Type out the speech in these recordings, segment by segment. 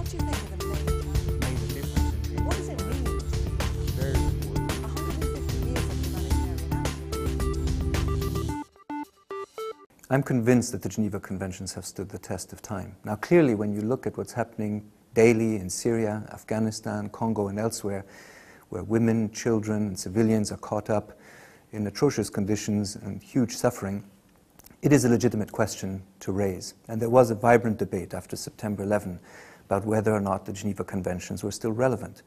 What do you think of the major? Made a difference in What does it mean? very important. 150 years of humanitarian action. I'm convinced that the Geneva Conventions have stood the test of time. Now, clearly, when you look at what's happening daily in Syria, Afghanistan, Congo, and elsewhere, where women, children, and civilians are caught up in atrocious conditions and huge suffering, it is a legitimate question to raise. And there was a vibrant debate after September 11 about whether or not the Geneva Conventions were still relevant.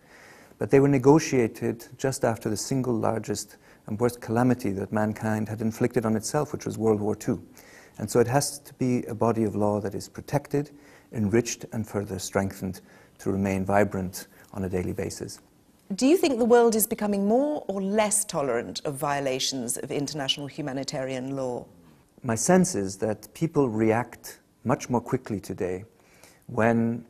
But they were negotiated just after the single largest and worst calamity that mankind had inflicted on itself, which was World War II. And so it has to be a body of law that is protected, enriched, and further strengthened to remain vibrant on a daily basis. Do you think the world is becoming more or less tolerant of violations of international humanitarian law? My sense is that people react much more quickly today when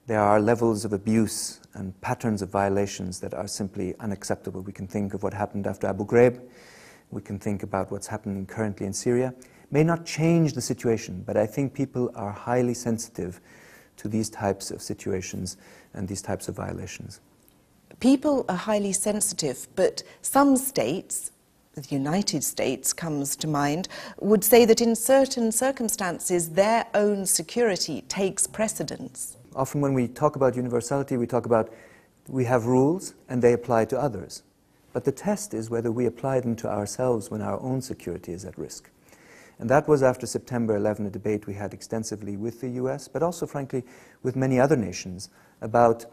there are levels of abuse and patterns of violations that are simply unacceptable. We can think of what happened after Abu Ghraib. We can think about what's happening currently in Syria. May not change the situation, but I think people are highly sensitive to these types of situations and these types of violations. People are highly sensitive, but some states, the United States comes to mind, would say that in certain circumstances their own security takes precedence. Often when we talk about universality, we talk about we have rules and they apply to others. But the test is whether we apply them to ourselves when our own security is at risk. And that was after September 11, a debate we had extensively with the US, but also, frankly, with many other nations about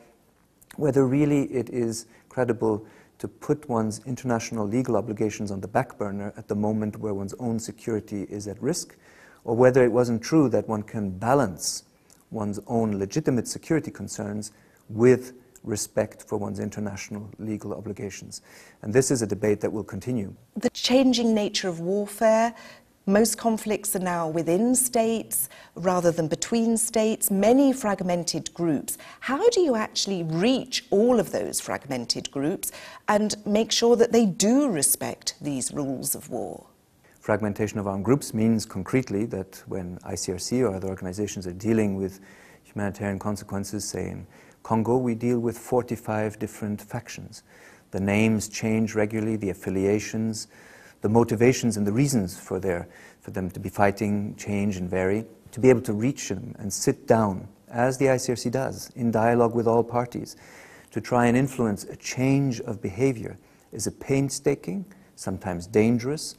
whether really it is credible to put one's international legal obligations on the back burner at the moment where one's own security is at risk, or whether it wasn't true that one can balance one's own legitimate security concerns with respect for one's international legal obligations. And this is a debate that will continue. The changing nature of warfare, most conflicts are now within states rather than between states, many fragmented groups. How do you actually reach all of those fragmented groups and make sure that they do respect these rules of war? Fragmentation of armed groups means concretely that when ICRC or other organizations are dealing with humanitarian consequences, say in Congo, we deal with 45 different factions. The names change regularly, the affiliations, the motivations and the reasons for them to be fighting change and vary. To be able to reach them and sit down, as the ICRC does, in dialogue with all parties, to try and influence a change of behavior is a painstaking, sometimes dangerous,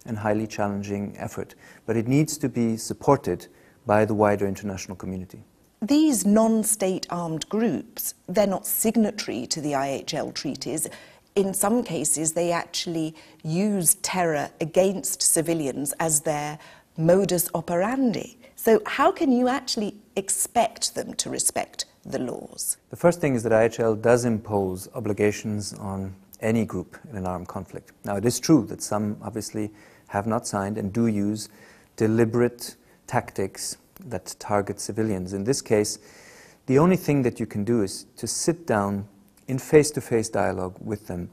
and highly challenging effort. But it needs to be supported by the wider international community. These non-state armed groups, they're not signatory to the IHL treaties. In some cases, they actually use terror against civilians as their modus operandi. So how can you actually expect them to respect the laws? The first thing is that IHL does impose obligations on any group in an armed conflict. Now, it is true that some obviously have not signed and do use deliberate tactics that target civilians. In this case, the only thing that you can do is to sit down in face-to-face dialogue with them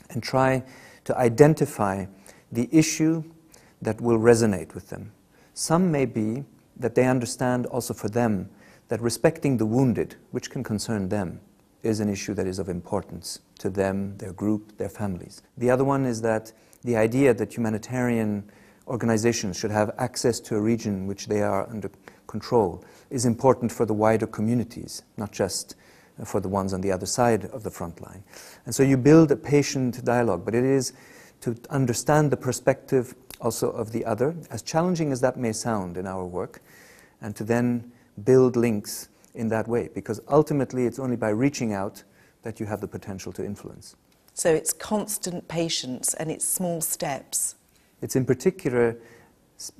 and try to identify the issue that will resonate with them. Some may be that they understand also for them that respecting the wounded, which can concern them, is an issue that is of importance to them, their group, their families. The other one is that the idea that humanitarian organizations should have access to a region which they are under control is important for the wider communities, not just for the ones on the other side of the front line. And so you build a patient dialogue, but it is to understand the perspective also of the other, as challenging as that may sound in our work, and to then build links in that way, because ultimately it's only by reaching out that you have the potential to influence. So it's constant patience and it's small steps. It's in particular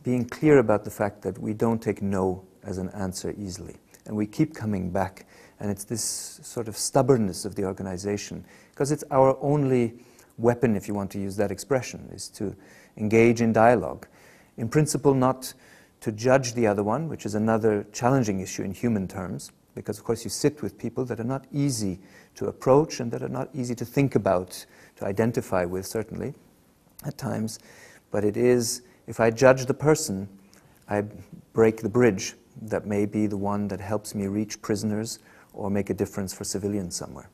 being clear about the fact that we don't take no as an answer easily, and we keep coming back. And it's this sort of stubbornness of the organization, because it's our only weapon, if you want to use that expression, is to engage in dialogue. In principle, not to judge the other one, which is another challenging issue in human terms, because of course you sit with people that are not easy to approach and that are not easy to think about, to identify with, certainly, at times. But it is, if I judge the person, I break the bridge that may be the one that helps me reach prisoners or make a difference for civilians somewhere.